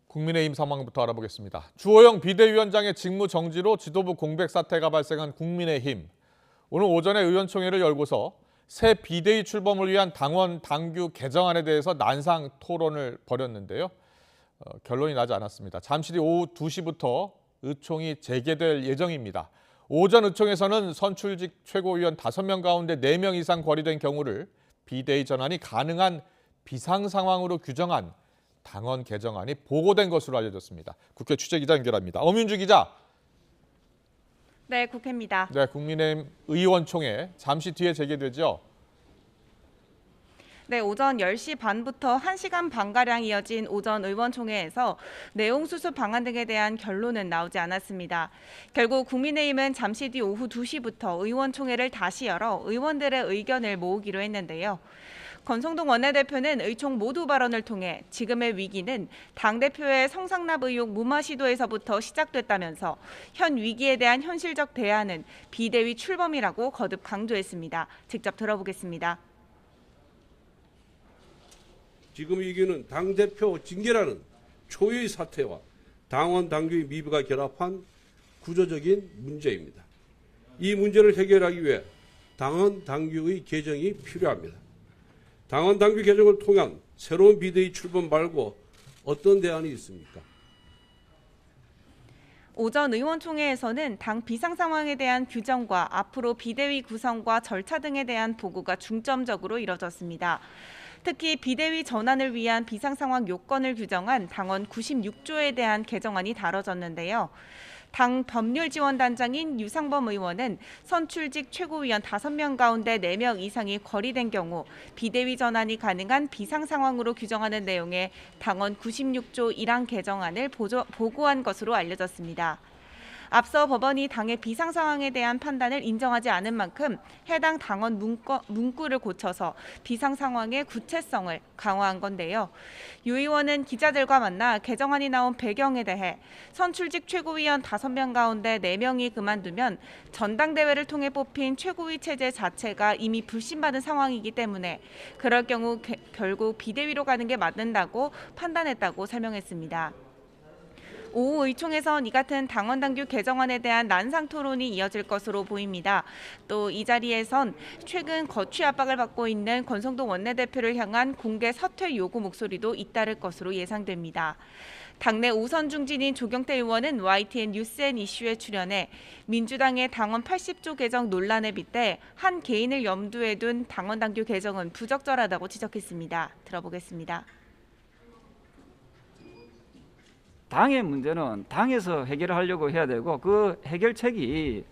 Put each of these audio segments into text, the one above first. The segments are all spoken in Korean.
국민의힘 상황부터 알아보겠습니다. 주호영 비대위원장의 직무 정지로 지도부 공백 사태가 발생한 국민의힘. 오늘 오전에 의원총회를 열고서 새 비대위 출범을 위한 당원 당규 개정안에 대해서 난상 토론을 벌였는데요. 결론이 나지 않았습니다. 잠시 뒤 오후 2시부터 의총이 재개될 예정입니다. 오전 의총에서는 선출직 최고위원 5명 가운데 4명 이상 거리된 경우를 비대위 전환이 가능한 비상상황으로 규정한 당원 개정안이 보고된 것으로 알려졌습니다. 국회 취재기자 연결합니다. 엄윤주 기자. 네, 국회입니다. 네, 국민의힘 의원총회 잠시 뒤에 재개되죠. 네, 오전 10시 반부터 1시간 반가량 이어진 오전 의원총회에서 내용 수습 방안 등에 대한 결론은 나오지 않았습니다. 결국 국민의힘은 잠시 뒤 오후 2시부터 의원총회를 다시 열어 의원들의 의견을 모으기로 했는데요. 권성동 원내대표는 의총 모두 발언을 통해 지금의 위기는 당대표의 성상납 의혹 무마 시도에서부터 시작됐다면서 현 위기에 대한 현실적 대안은 비대위 출범이라고 거듭 강조했습니다. 직접 들어보겠습니다. 지금 위기는 당대표 징계라는 초유의 사태와 당원 당규의 미비가 결합한 구조적인 문제입니다. 이 문제를 해결하기 위해 당원 당규의 개정이 필요합니다. 당원 당규 개정을 통한 새로운 비대위 출범 말고 어떤 대안이 있습니까? 오전 의원총회에서는 당 비상 상황에 대한 규정과 앞으로 비대위 구성과 절차 등에 대한 보고가 중점적으로 이뤄졌습니다. 특히 비대위 전환을 위한 비상상황 요건을 규정한 당원 96조에 대한 개정안이 다뤄졌는데요. 당 법률지원단장인 유상범 의원은 선출직 최고위원 5명 가운데 4명 이상이 거리된 경우 비대위 전환이 가능한 비상상황으로 규정하는 내용의 당원 96조 1항 개정안을 보고한 것으로 알려졌습니다. 앞서 법원이 당의 비상 상황에 대한 판단을 인정하지 않은 만큼 해당 당원 문구를 고쳐서 비상 상황의 구체성을 강화한 건데요. 유 의원은 기자들과 만나 개정안이 나온 배경에 대해 선출직 최고위원 5명 가운데 4명이 그만두면 전당대회를 통해 뽑힌 최고위 체제 자체가 이미 불신받은 상황이기 때문에 그럴 경우 결국 비대위로 가는 게 맞는다고 판단했다고 설명했습니다. 오후 의총에선 이 같은 당원 당규 개정안에 대한 난상 토론이 이어질 것으로 보입니다. 또 이 자리에선 최근 거취 압박을 받고 있는 권성동 원내대표를 향한 공개 사퇴 요구 목소리도 잇따를 것으로 예상됩니다. 당내 우선 중진인 조경태 의원은 YTN 뉴스앤 이슈에 출연해 민주당의 당원 80조 개정 논란에 빗대 한 개인을 염두에 둔 당원 당규 개정은 부적절하다고 지적했습니다. 들어보겠습니다. 당의 문제는 당에서 해결을 하려고 해야 되고 그 해결책이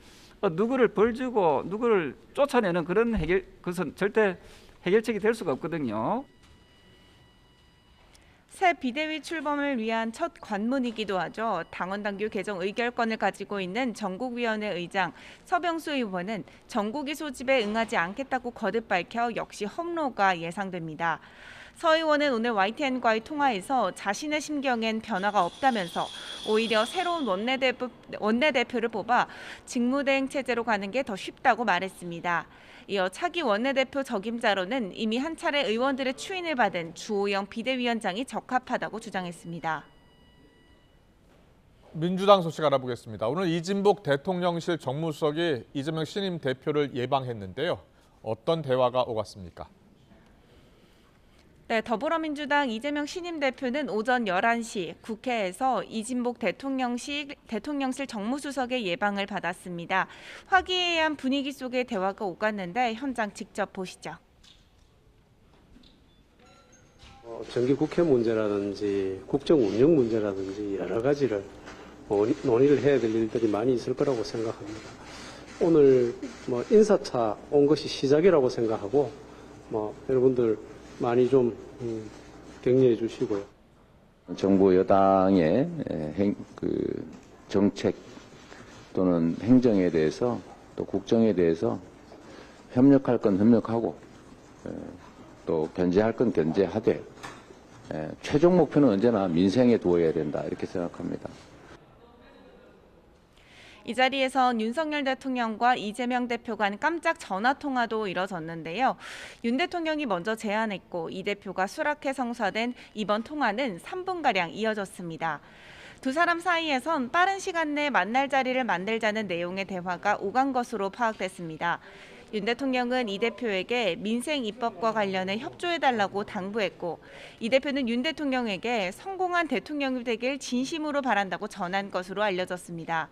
누구를 벌 주고 누구를 쫓아내는 그런 그것은 절대 해결책이 될 수가 없거든요. 새 비대위 출범을 위한 첫 관문이기도 하죠. 당원 당규 개정 의결권을 가지고 있는 전국위원회 의장 서병수 의원은 정국이 소집에 응하지 않겠다고 거듭 밝혀 역시 험로가 예상됩니다. 서 의원은 오늘 YTN과의 통화에서 자신의 심경엔 변화가 없다면서 오히려 새로운 원내대표를 뽑아 직무대행 체제로 가는 게 더 쉽다고 말했습니다. 이어 차기 원내대표 적임자로는 이미 한 차례 의원들의 추인을 받은 주호영 비대위원장이 적합하다고 주장했습니다. 민주당 소식 알아보겠습니다. 오늘 이진복 대통령실 정무수석이 이재명 신임 대표를 예방했는데요. 어떤 대화가 오갔습니까? 네, 더불어민주당 이재명 신임 대표는 오전 11시 국회에서 이진복 대통령실 정무수석의 예방을 받았습니다. 화기애애한 분위기 속의 대화가 오갔는데 현장 직접 보시죠. 정기 국회 문제라든지 국정 운영 문제라든지 여러 가지를 논의를 해야 될 일들이 많이 있을 거라고 생각합니다. 오늘 인사차 온 것이 시작이라고 생각하고 여러분들 많이 좀 격려해 주시고요. 정부 여당의 정책 또는 행정에 대해서 또 국정에 대해서 협력할 건 협력하고 또 견제할 건 견제하되 최종 목표는 언제나 민생에 두어야 된다 이렇게 생각합니다. 이 자리에선 윤석열 대통령과 이재명 대표 간 깜짝 전화 통화도 이뤄졌는데요. 윤 대통령이 먼저 제안했고 이 대표가 수락해 성사된 이번 통화는 3분가량 이어졌습니다. 두 사람 사이에선 빠른 시간 내 만날 자리를 만들자는 내용의 대화가 오간 것으로 파악됐습니다. 윤 대통령은 이 대표에게 민생 입법과 관련해 협조해달라고 당부했고 이 대표는 윤 대통령에게 성공한 대통령이 되길 진심으로 바란다고 전한 것으로 알려졌습니다.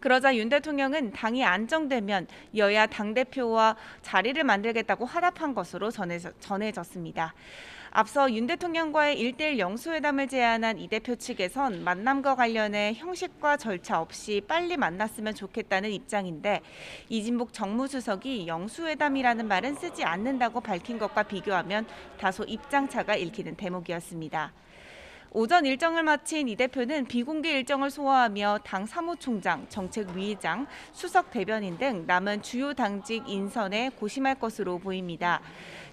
그러자 윤 대통령은 당이 안정되면 여야 당대표와 자리를 만들겠다고 화답한 것으로 전해졌습니다. 앞서 윤 대통령과의 1:1 영수회담을 제안한 이 대표 측에선 만남과 관련해 형식과 절차 없이 빨리 만났으면 좋겠다는 입장인데 이진복 정무수석이 영수회담이라는 말은 쓰지 않는다고 밝힌 것과 비교하면 다소 입장차가 읽히는 대목이었습니다. 오전 일정을 마친 이 대표는 비공개 일정을 소화하며 당 사무총장, 정책위의장, 수석 대변인 등 남은 주요 당직 인선에 고심할 것으로 보입니다.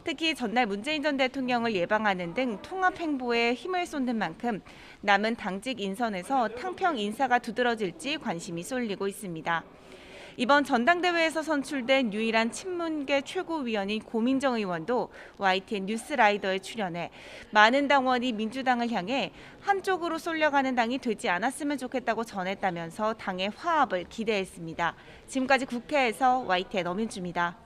특히 전날 문재인 전 대통령을 예방하는 등 통합 행보에 힘을 쏟는 만큼 남은 당직 인선에서 탕평 인사가 두드러질지 관심이 쏠리고 있습니다. 이번 전당대회에서 선출된 유일한 친문계 최고위원인 고민정 의원도 YTN 뉴스라이더에 출연해 많은 당원이 민주당을 향해 한쪽으로 쏠려가는 당이 되지 않았으면 좋겠다고 전했다면서 당의 화합을 기대했습니다. 지금까지 국회에서 YTN 엄윤주입니다.